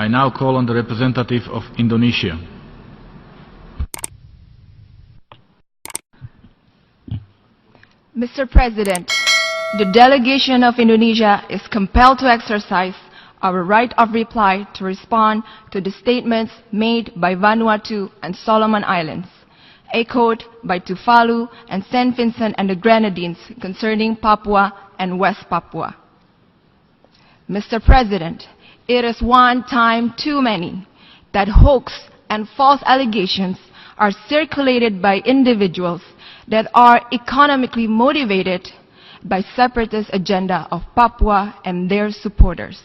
I now call on the representative of Indonesia. Mr. President, the delegation of Indonesia is compelled to exercise our right of reply to respond to the statements made by Vanuatu and Solomon Islands, echoed by Tuvalu and St. Vincent and the Grenadines concerning Papua and West Papua. Mr. President, it is one time too many that hoax and false allegations are circulated by individuals that are economically motivated by separatist agenda of Papua and their supporters.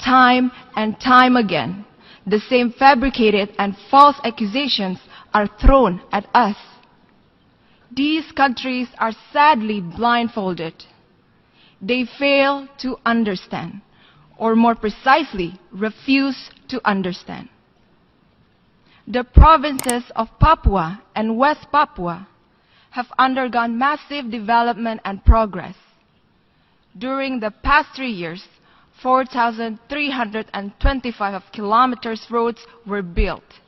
Time and time again, the same fabricated and false accusations are thrown at us. These countries are sadly blindfolded. They fail to understand, or more precisely, refuse to understand. The provinces of Papua and West Papua have undergone massive development and progress. During the past 3 years, 4,325 of kilometers roads were built,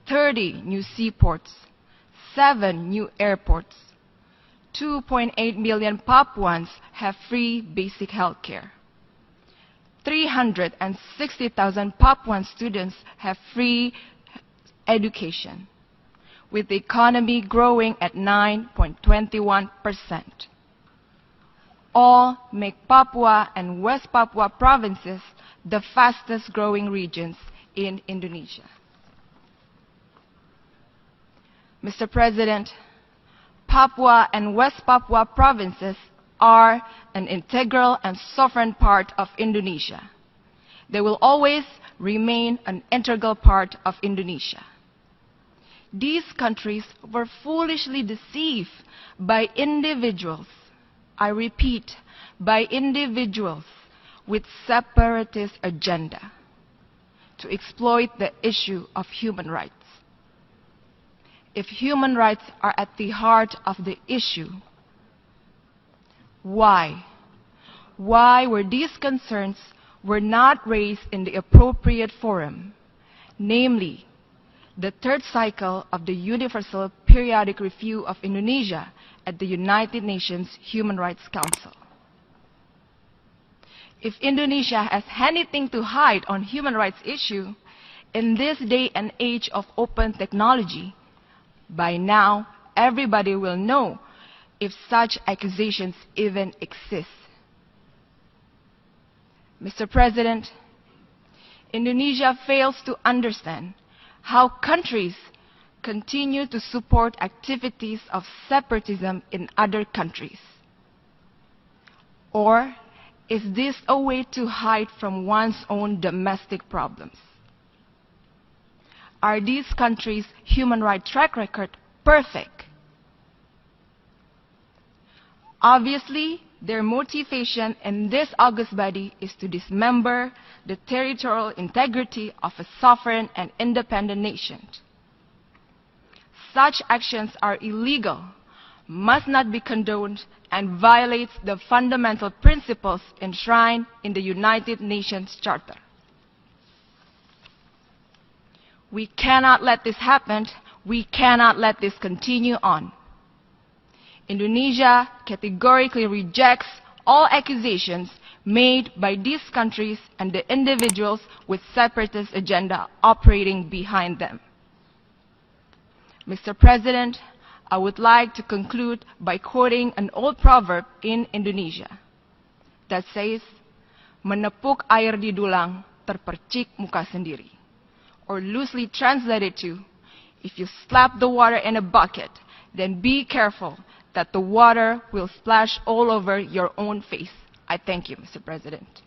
30 new seaports, 7 new airports. 2.8 million Papuans have free basic health care. 360,000 Papuan students have free education, with the economy growing at 9.21%. All make Papua and West Papua provinces the fastest growing regions in Indonesia. Mr. President, Papua and West Papua provinces are an integral and sovereign part of Indonesia. They will always remain an integral part of Indonesia. These countries were foolishly deceived by individuals, I repeat, by individuals with separatist agenda to exploit the issue of human rights. If human rights are at the heart of the issue, why were these concerns not raised in the appropriate forum, namely the third cycle of the Universal Periodic Review of Indonesia at the United Nations Human Rights Council? If Indonesia has anything to hide on human rights issue, in this day and age of open technology, by now everybody will know if such accusations even exist. Mr. President, Indonesia fails to understand how countries continue to support activities of separatism in other countries. Or is this a way to hide from one's own domestic problems? Are these countries' human rights track record perfect? Obviously, their motivation in this august body is to dismember the territorial integrity of a sovereign and independent nation. Such actions are illegal, must not be condoned, and violates the fundamental principles enshrined in the United Nations Charter. We cannot let this happen. We cannot let this continue on. Indonesia categorically rejects all accusations made by these countries and the individuals with separatist agenda operating behind them. Mr. President, I would like to conclude by quoting an old proverb in Indonesia that says, "Menepuk air di dulang, terpercik muka sendiri." Or loosely translated to, if you slap the water in a bucket, then be careful that the water will splash all over your own face. I thank you, Mr. President.